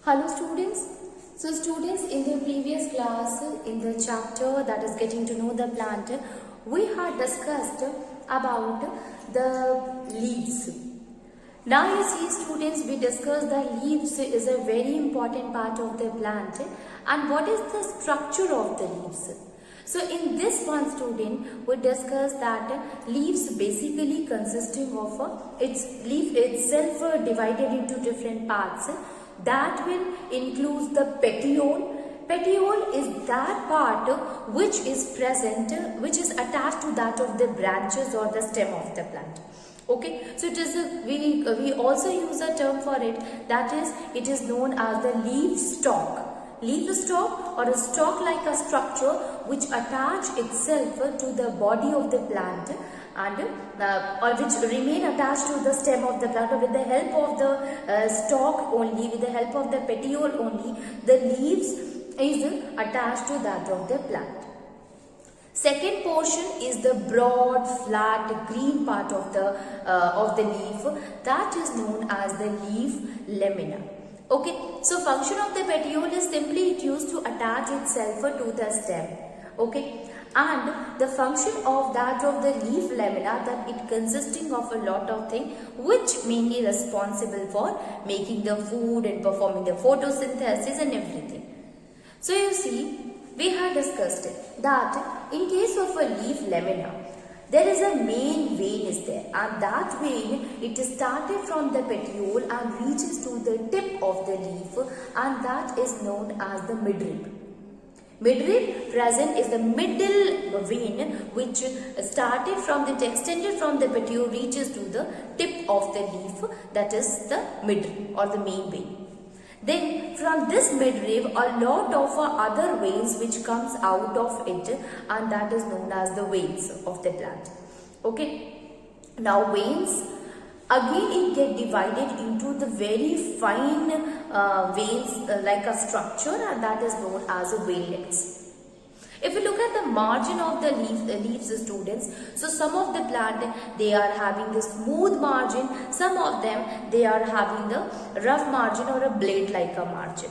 Hello students. So students, in the previous class, in the chapter that is getting to know the plant, we had discussed about the leaves. Now you see students, we discussed that leaves is a very important part of the plant and what is the structure of the leaves. So in this one student, we discussed that leaves basically consisting of its leaf itself divided into different parts. That will include the petiole. Petiole is that part which is present, which is attached to that of the branches or the stem of the plant. Okay, so it is we also use a term for it, that is, it is known as the leaf stalk. Leaf stalk or a stalk like a structure which attach itself to the body of the plant and or which remain attached to the stem of the plant, or with the help of the stalk only, with the help of the petiole only, the leaves is attached to that of the plant. Second portion is the broad, flat, green part of the leaf, that is known as the leaf lamina. Okay, so function of the petiole is simply it used to attach itself to the stem. Okay, and the function of that of the leaf lamina, that it consisting of a lot of things which mainly responsible for making the food and performing the photosynthesis and everything. So you see, we had discussed that in case of a leaf lamina, there is a main vein is there, and that vein, it is started from the petiole and reaches to the tip of the leaf, and that is known as the midrib. Midrib present is the middle vein which started from the extended from the petiole reaches to the tip of the leaf, that is the midrib or the main vein. Then from this midrib a lot of other veins which comes out of it, and that is known as the veins of the plant. Okay, now veins again it get divided into the very fine veins like a structure, and that is known as veinlets. If you look at the margin of the leaves students, so some of the plant they are having the smooth margin, some of them they are having the rough margin or a blade like a margin.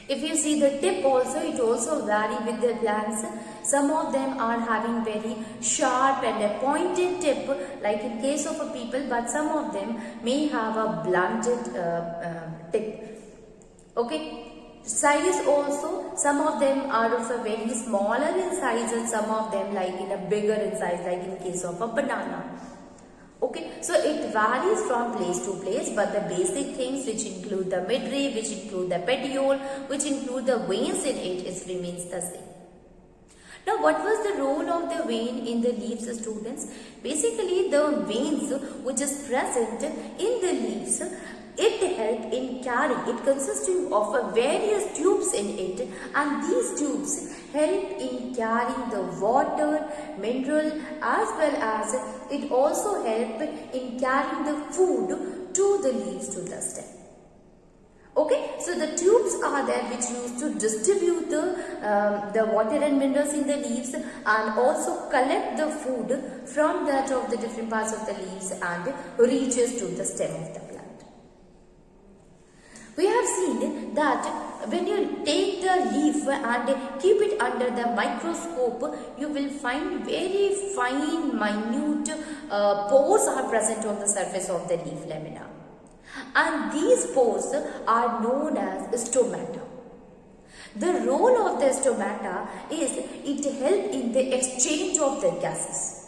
If you see the tip also, it also vary with the plants. Some of them are having very sharp and a pointed tip like in case of a people, but some of them may have a blunted tip. Okay. Size also, some of them are of a very smaller in size and some of them like in a bigger in size, like in case of a banana. Okay, so it varies from place to place, but the basic things which include the midrib, which include the petiole, which include the veins in it remains the same. Now, what was the role of the vein in the leaves, students? Basically, the veins which is present in the leaves, it helps in carrying, it consisting of various tubes in it, and these tubes help in carrying the water, mineral, as well as it also help in carrying the food to the leaves to the stem. Okay, so the tubes are there which used to distribute the water and minerals in the leaves and also collect the food from that of the different parts of the leaves and reaches to the stem of the plant. We have seen that when you take the leaf and keep it under the microscope, you will find very fine, minute pores are present on the surface of the leaf lamina. And these pores are known as stomata. The role of the stomata is it helps in the exchange of the gases.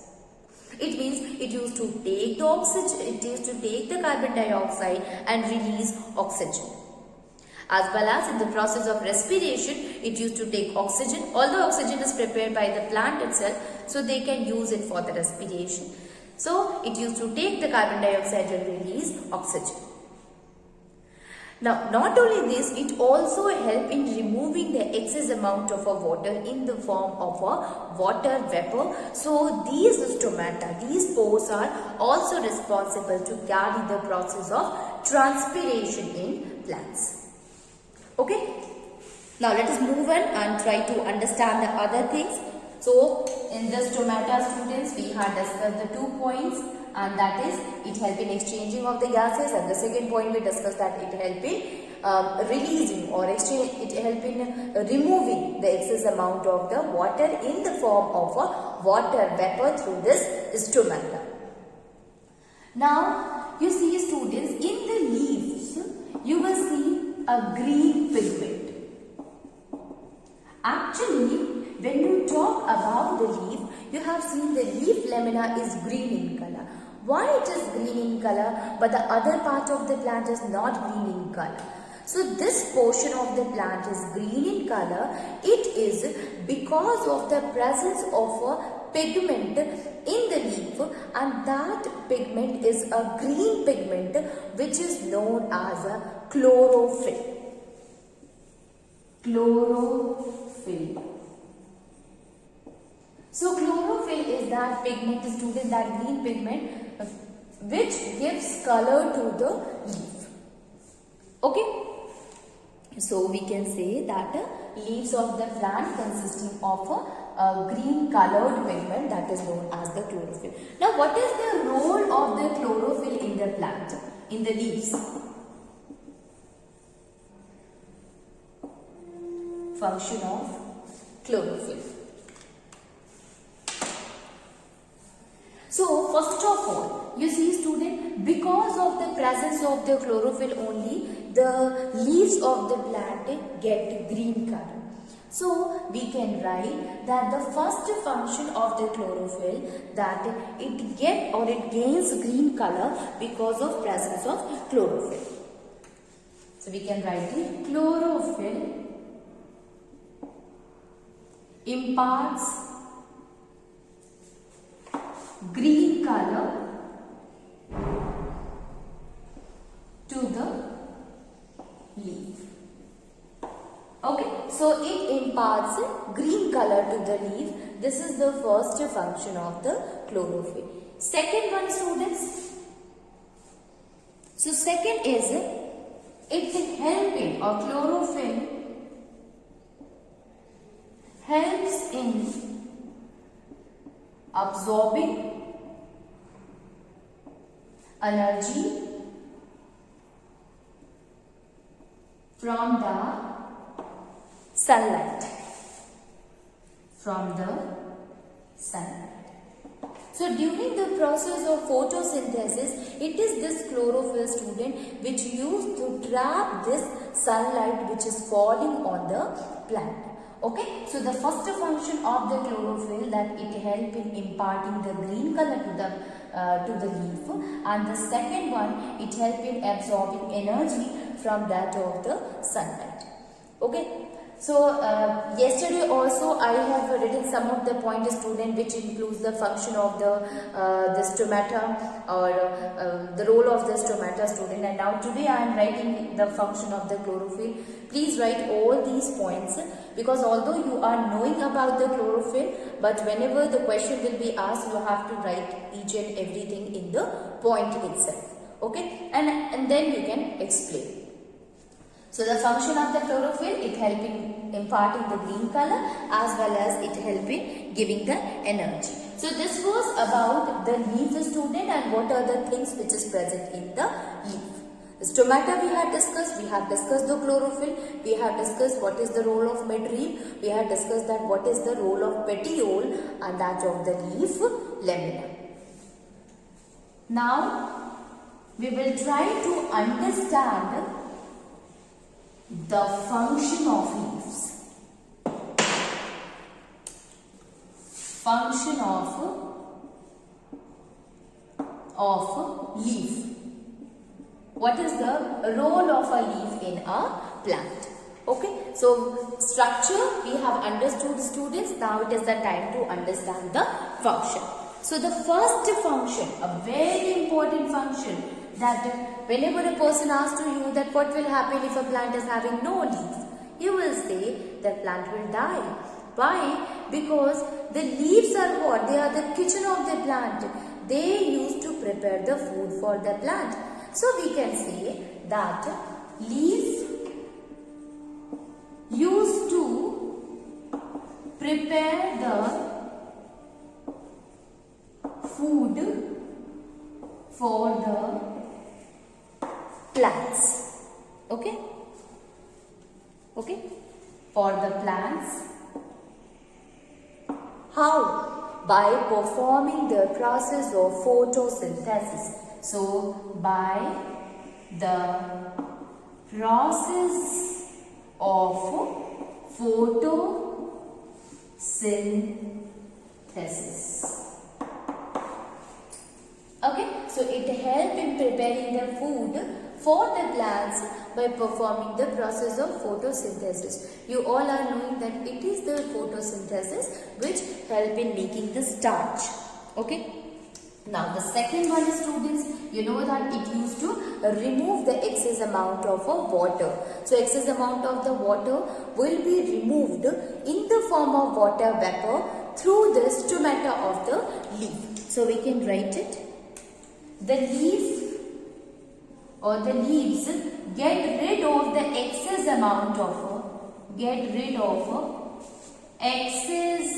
It means it used to take the oxygen, it used to take the carbon dioxide and release oxygen. As well as in the process of respiration, it used to take oxygen, although oxygen is prepared by the plant itself, so they can use it for the respiration. So it used to take the carbon dioxide and release oxygen. Now, not only this, it also helps in removing the excess amount of water in the form of a water vapor. So, these stomata, these pores are also responsible to carry the process of transpiration in plants. Okay? Now, let us move on and try to understand the other things. So, in the stomata students, we had discussed the 2 points and that is it help in exchanging of the gases, and the second point we discussed that it help in releasing or exchange, it help in removing the excess amount of the water in the form of a water vapor through this stomata. Now you see students, in the leaves you will see a green pigment. Actually, when you talk about the leaf, you have seen the leaf lamina is green in color. Why it is green in color but the other part of the plant is not green in color? So this portion of the plant is green in color. It is because of the presence of a pigment in the leaf, and that pigment is a green pigment which is known as a chlorophyll. Chlorophyll. So chlorophyll is that pigment, student, that green pigment which gives color to the leaf. Okay. So we can say that leaves of the plant consisting of a green colored pigment that is known as the chlorophyll. Now what is the role of the chlorophyll in the plant, in the leaves? Function of chlorophyll. So first of all, you see student, because of the presence of the chlorophyll only, the leaves of the plant get green color. So we can write that the first function of the chlorophyll, that it gains green color because of presence of chlorophyll. So we can write it, chlorophyll imparts green color to the leaf. Okay, so it imparts green color to the leaf. This is the first function of the chlorophyll. Second one, students. So second is it helping, or chlorophyll helps in absorbing energy from the sunlight. So during the process of photosynthesis, it is this chlorophyll, student, which used to trap this sunlight which is falling on the plant. Okay, so the first function of the chlorophyll, that it help in imparting the green color to the leaf, and the second one, it help in absorbing energy from that of the sunlight. Okay, so yesterday also I have written some of the points, student, which includes the function of the stomata, or the role of the stomata, student, and now today I am writing the function of the chlorophyll. Please write all these points, because although you are knowing about the chlorophyll, but whenever the question will be asked, you have to write each and everything in the point itself. Okay, and then you can explain. So the function of the chlorophyll, it help in imparting the green color as well as it help in giving the energy. So this was about the leaf, student, and what are the things which is present in the leaf. The stomata we have discussed the chlorophyll, we have discussed what is the role of midrib, we have discussed that what is the role of petiole and that of the leaf lamina. Now we will try to understand the function of leaves. Function of leaf. What is the role of a leaf in a plant? Okay, so structure we have understood, students. Now it is the time to understand the function. So the first function, a very important function, that whenever a person asks to you that what will happen if a plant is having no leaf, you will say that plant will die. Why? Because the leaves are what? They are the kitchen of the plant. They used to prepare the food for the plant. So we can say that leaf used to prepare the food for the plants. Okay? Okay? For the plants. How? By performing the process of photosynthesis. So, by the process of photosynthesis. Okay, so it helps in preparing the food for the plants by performing the process of photosynthesis. You all are knowing that it is the photosynthesis which help in making the starch. Okay. Now the second one is, students, you know that it used to remove the excess amount of water. So excess amount of the water will be removed in the form of water vapor through the stomata of the leaf. So we can write it. The leaf or the leaves get rid of the excess amount of excess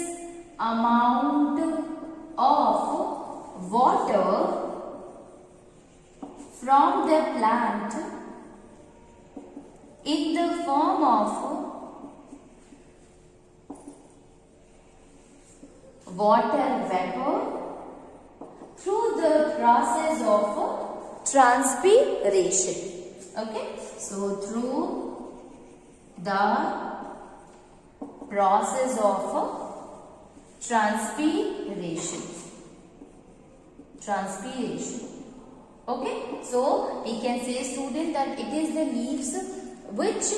amount of water from the plant in the form of water vapor through the process of transpiration. Okay, so through the process of transpiration. Okay, so we can say, student, that it is the leaves which,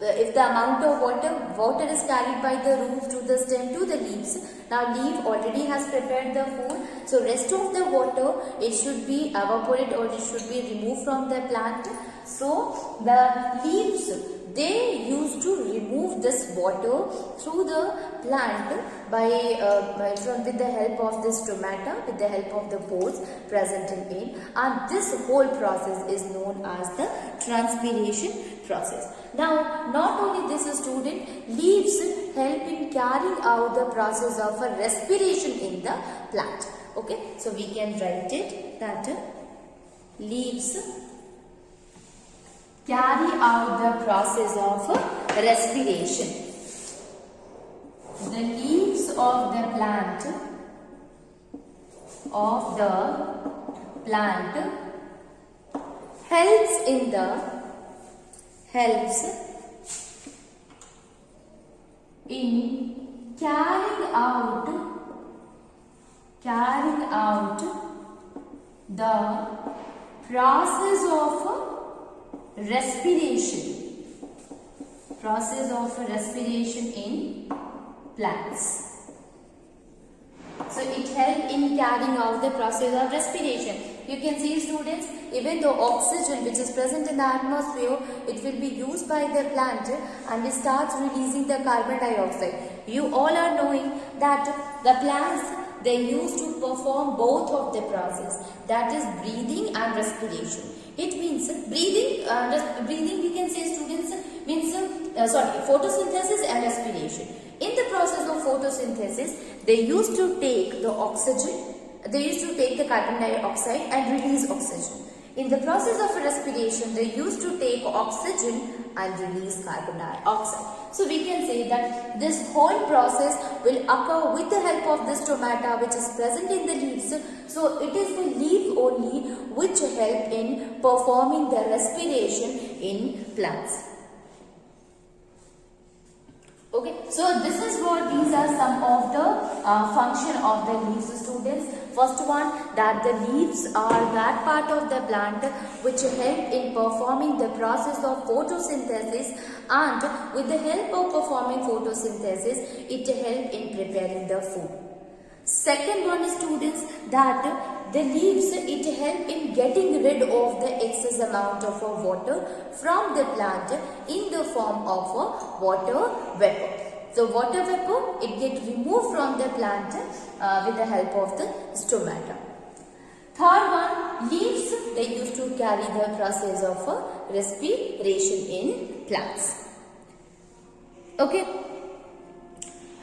if the amount of water is carried by the root to the stem to the leaves. Now leaf already has prepared the food, so rest of the water, it should be evaporated or it should be removed from the plant. So the leaves, they used to remove this water through the plant with the help of this stomata, with the help of the pores present in it, and this whole process is known as the transpiration process. Now, not only this, student, leaves help in carrying out the process of a respiration in the plant. Okay, so we can write it that leaves carry out the process of respiration. The leaves of the plant helps in carrying out the process of respiration in plants. So it helps in carrying out the process of respiration. You can see, students, even the oxygen which is present in the atmosphere, it will be used by the plant and it starts releasing the carbon dioxide. You all are knowing that the plants, they used to perform both of the process, that is breathing and respiration. It means breathing we can say, students, means photosynthesis and respiration. In the process of photosynthesis, they used to take the oxygen, they used to take the carbon dioxide and release oxygen. In the process of respiration, they used to take oxygen and release carbon dioxide. So we can say that this whole process will occur with the help of the stomata which is present in the leaves. So it is the leaf only which help in performing the respiration in plants. Okay, so this is what these are some of the function of the leaves, students. First one, that the leaves are that part of the plant which help in performing the process of photosynthesis, and with the help of performing photosynthesis, it help in preparing the food. Second one, students, that the leaves, it help in getting rid of the excess amount of water from the plant in the form of water vapor. So water vapor, it gets removed from the plant with the help of the stomata. Third one, leaves, they used to carry the process of respiration in plants. Okay.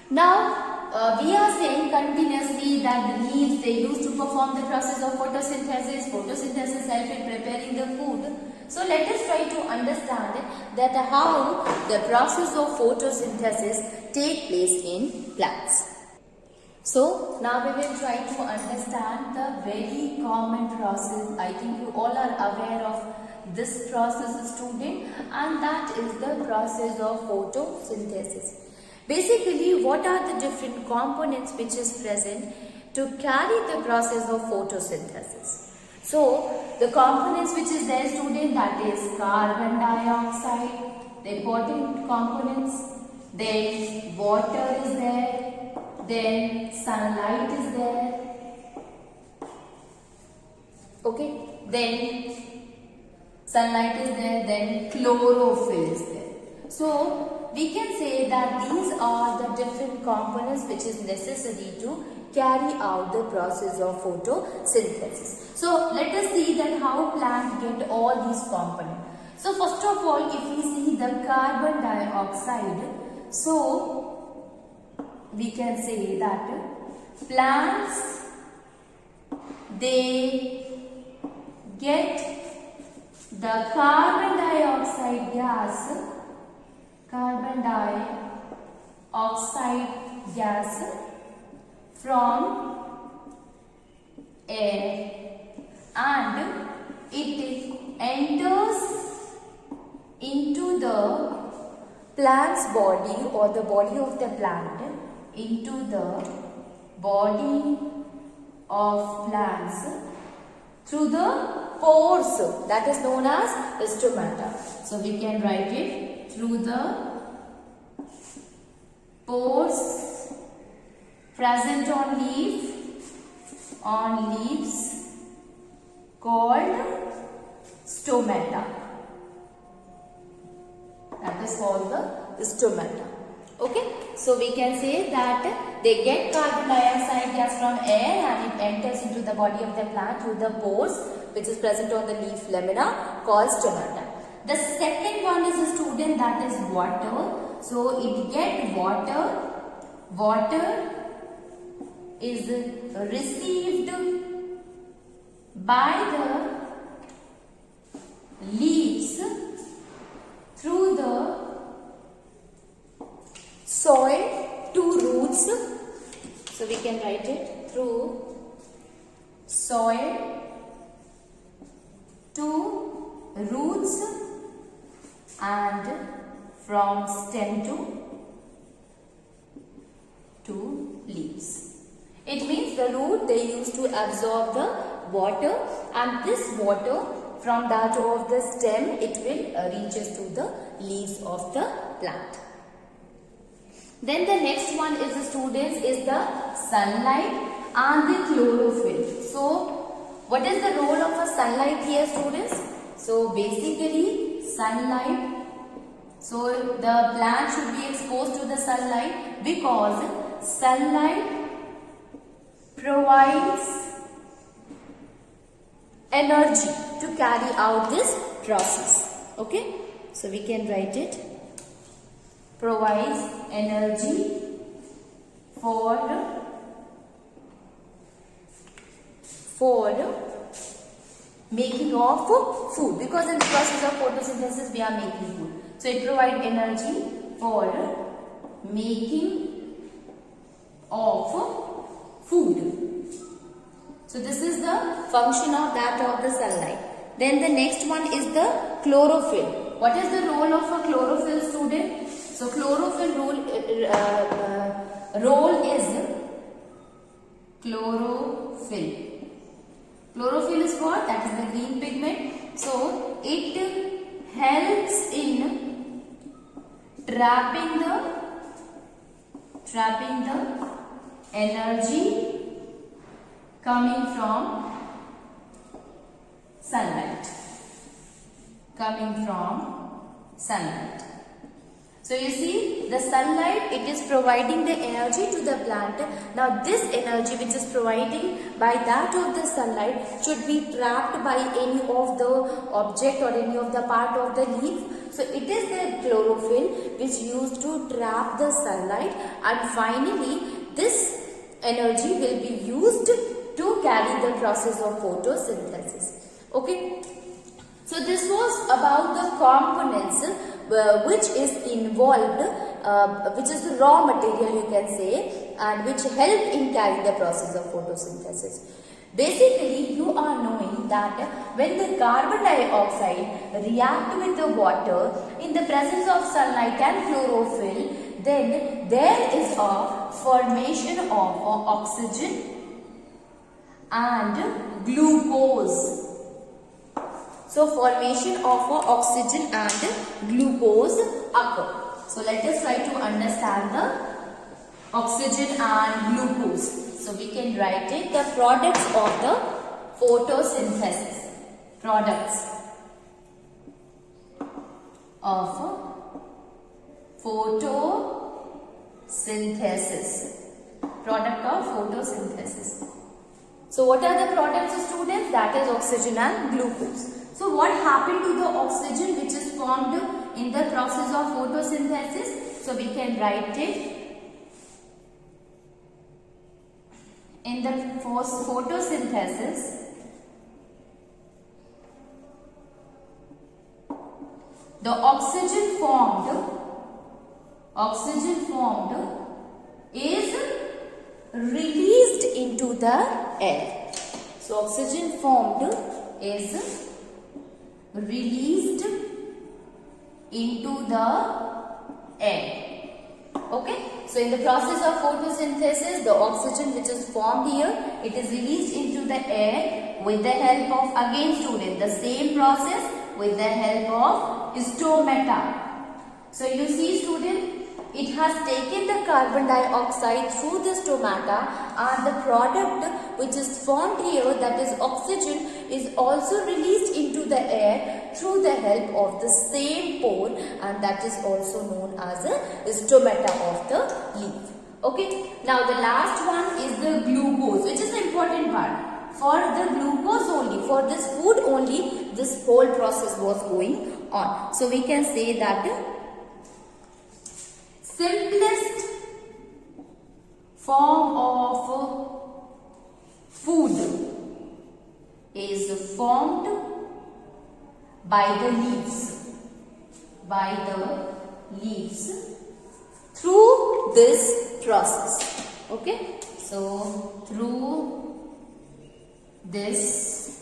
Now, we are saying continuously that the leaves, they used to perform the process of photosynthesis. Photosynthesis help in preparing the food. So let us try to understand that how the process of photosynthesis take place in plants. So now we will try to understand the very common process. I think you all are aware of this process, student, and that is the process of photosynthesis. Basically, what are the different components which is present to carry the process of photosynthesis? So, the components which is there, student, that is carbon dioxide, the important components, then water is there, then sunlight is there, okay, then sunlight is there, then chlorophyll is there. So, we can say that these are the different components which is necessary to carry out the process of photosynthesis. So, let us see that how plant get all these components. So, first of all, if we see the carbon dioxide, so we can say that plants, they get the carbon dioxide gas from air, and it enters into the plant's body or the body of the plant, into the body of plants through the pores, that is known as stomata. So we can write it through the pores present on leaves called stomata. That is called the stomata. Okay, so we can say that they get carbon dioxide gas from air and it enters into the body of the plant through the pores which is present on the leaf lamina called stomata. The second one is a student, that is water. So it get water. Water is received by the leaves through the soil to roots. So we can write it through soil to roots and from stem to leaves. It means the root, they used to absorb the water, and this water from that of the stem, it will reaches to the leaves of the plant. Then the next one is the students is the sunlight and the chlorophyll. So what is the role of a sunlight here, students? So basically sunlight, so the plant should be exposed to the sunlight because sunlight provides energy to carry out this process. Okay, so we can write it, provides energy for making of food, because in the process of photosynthesis we are making food. So it provides energy for making of food. So this is the function of that of the sunlight. Then the next one is the chlorophyll. What is the role of a chlorophyll, student? So chlorophyll role is chlorophyll. Chlorophyll is what? That is the green pigment. So it helps in trapping the energy coming from sunlight. So you see, the sunlight, it is providing the energy to the plant. Now this energy which is providing by that of the sunlight should be trapped by any of the object or any of the part of the leaf. So it is the chlorophyll which used to trap the sunlight, and finally this energy will be used to carry the process of photosynthesis. Okay. So this was about the components which is involved, which is the raw material you can say, and which help in carrying the process of photosynthesis. Basically, you are knowing that when the carbon dioxide react with the water in the presence of sunlight and chlorophyll, then there is a formation of oxygen and glucose. So formation of oxygen and glucose occur. So let us try to understand the oxygen and glucose. So we can write it, the products of the photosynthesis. Products of photosynthesis. Product of photosynthesis. So what are the products, students? That is oxygen and glucose. So what happened to the oxygen which is formed in the process of photosynthesis? So we can write it. In the photosynthesis, the oxygen formed is released into the air. So oxygen formed is released into the air. Okay. So in the process of photosynthesis, the oxygen which is formed here, it is released into the air with the help of, again student, the same process with the help of stomata. So you see student, it has taken the carbon dioxide through the stomata, and the product which is formed here, that is oxygen, is also released into the air through the help of the same pore, and that is also known as a stomata of the leaf. Okay. Now the last one is the glucose, which is the important part. For the glucose only, for this food only, this whole process was going on. So we can say that simplest form of food is formed by the leaves through this process. Okay, so through this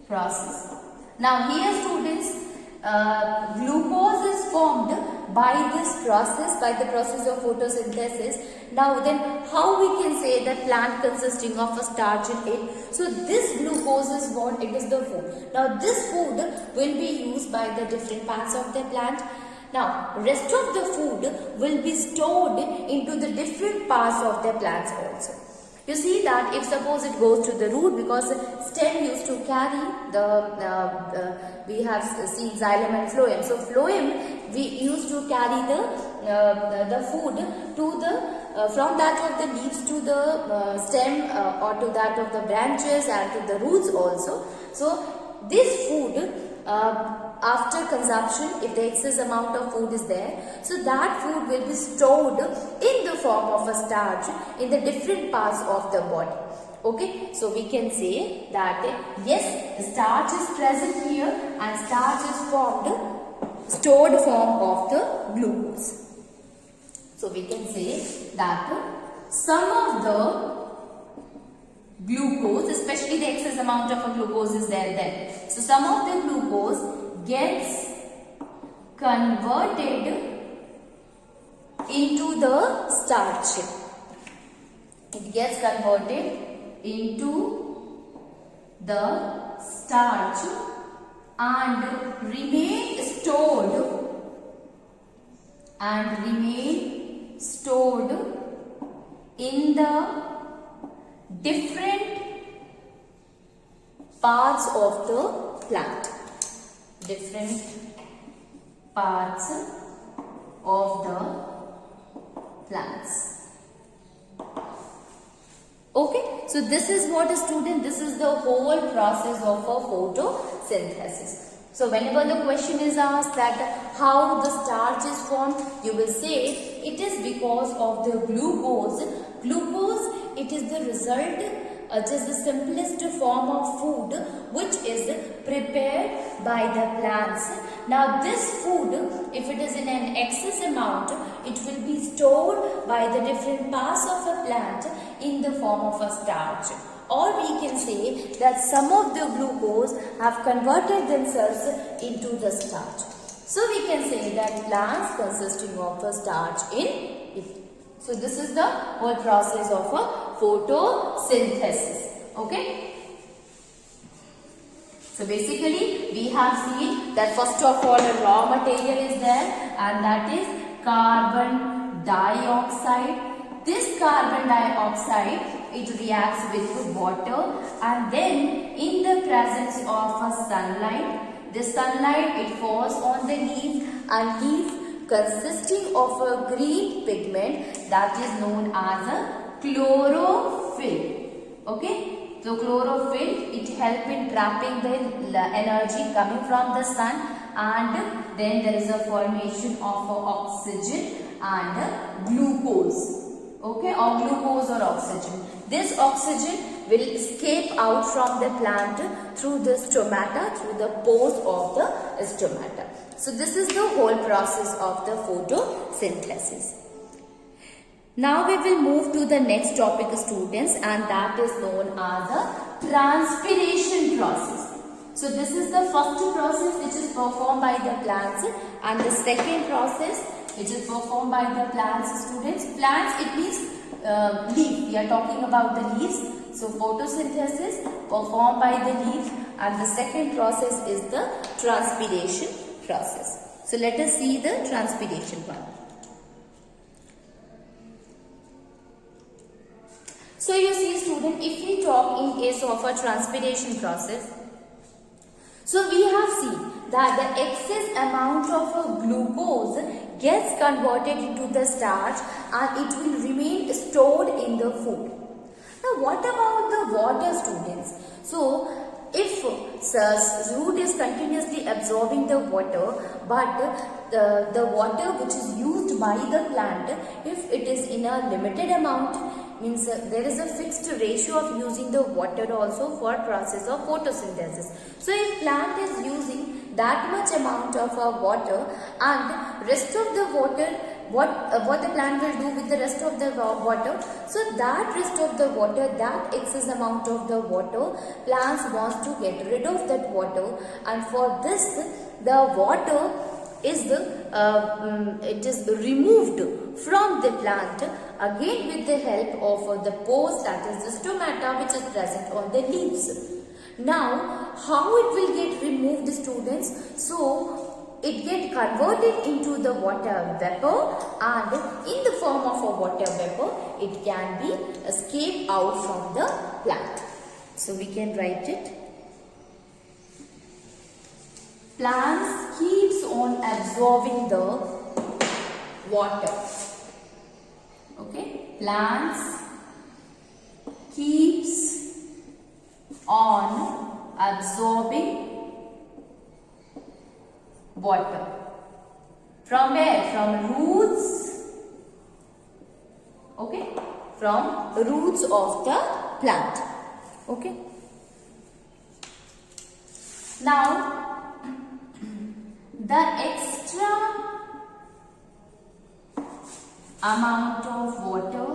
process. Now here students, glucose is formed by this process, by the process of photosynthesis. Now then, how we can say that plant consisting of a starch in it? So this glucose is what? It is the food. Now this food will be used by the different parts of the plant. Now rest of the food will be stored into the different parts of the plants also. You see that if suppose it goes to the root, because stem used to carry we have seen xylem and phloem. So phloem we used to carry the food to the from that of the leaves to the stem or to that of the branches and to the roots also. So this food after consumption, if the excess amount of food is there, so that food will be stored in the form of a starch in the different parts of the body. Okay, so we can say that yes, starch is present here and starch is formed, stored form of the glucose. So we can say that some of the glucose, especially the excess amount of a glucose is there then. So some of the glucose gets converted into the starch. It gets converted into the starch and remain stored in the different parts of the plant. Different parts of the plants. Okay, so this is what a student, this is the whole process of a photosynthesis. So whenever the question is asked that how the starch is formed, you will say it is because of the glucose. Glucose, it is the result, it is the simplest form of food which is prepared by the plants. Now this food, if it is in an excess amount, it will be stored by the different parts of a plant in the form of a starch. Or we can say that some of the glucose have converted themselves into the starch. So we can say that plants consisting of a starch in it. So this is the whole process of a photosynthesis. Okay. So basically we have seen that first of all a raw material is there, and that is carbon dioxide. This carbon dioxide, it reacts with water, and then in the presence of a sunlight, the sunlight, it falls on the leaf, and leaf consisting of a green pigment that is known as a chlorophyll. Okay. So chlorophyll, it helps in trapping the energy coming from the sun, and then there is a formation of oxygen and glucose. Okay, or glucose or oxygen. This oxygen will escape out from the plant through the stomata, through the pores of the stomata. So this is the whole process of the photosynthesis. Now we will move to the next topic, students, and that is known as the transpiration process. So this is the first process which is performed by the plants, and the second process which is performed by the plants, students. Plants, it means leaf. We are talking about the leaves. So photosynthesis performed by the leaf, and the second process is the transpiration process. So let us see the transpiration one. So you see, student, if we talk in case of a transpiration process, so we have seen that the excess amount of glucose gets converted into the starch, and it will remain stored in the food. Now what about the water, students? So if root is continuously absorbing the water, but the water which is used by the plant, if it is in a limited amount, means there is a fixed ratio of using the water also for process of photosynthesis. So if plant is using that much amount of water, and rest of the water, what the plant will do with the rest of the water? So that rest of the water, that excess amount of the water, plants wants to get rid of that water, and for this the water is it is removed from the plant again with the help of the pores, that is the stomata, which is present on the leaves. Now how it will get removed, students? So it get converted into the water vapor, and in the form of a water vapor it can be escape out from the plant. So we can write it. Plants keeps on absorbing the water. Okay, plants keeps on absorbing water. From where? From roots. Okay, from roots of the plant. Okay. Now the extra amount of water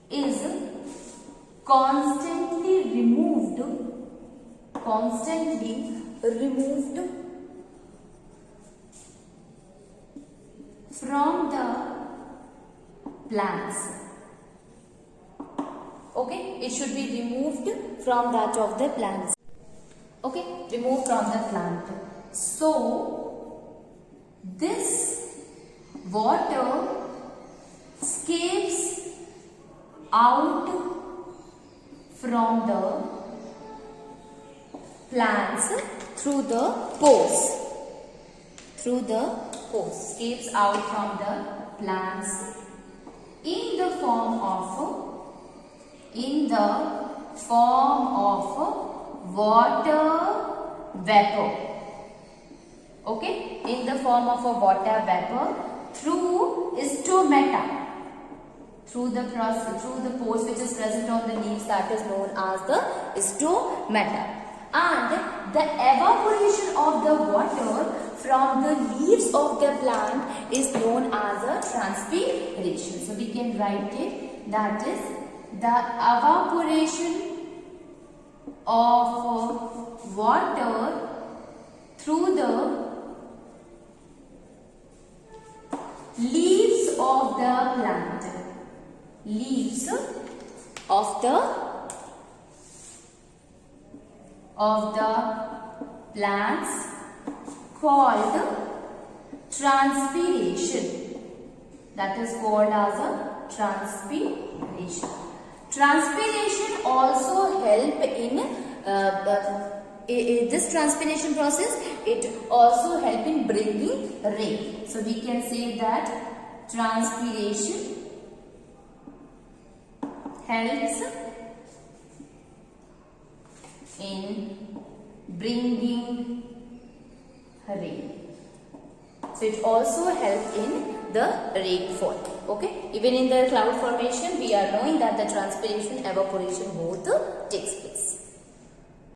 is constantly removed from the plants. Okay, it should be removed from that of the plants. Okay, removed from the plant. So this water escapes out from the plants through the pores. Escapes out from the plants in the form of water vapor. Okay, in the form of a water vapor through stomata. Through the pores which is present on the leaves, that is known as the stomata. And the evaporation of the water from the leaves of the plant is known as a transpiration. So we can write it, that is the evaporation of water through the leaves of the plant. Leaves of the plants called transpiration. That is called as a transpiration. Transpiration also help in this transpiration process. It also help in bringing rain. So we can say that transpiration helps in bringing rain. So it also helps in the rainfall. Okay, even in the cloud formation we are knowing that the transpiration, evaporation both takes place.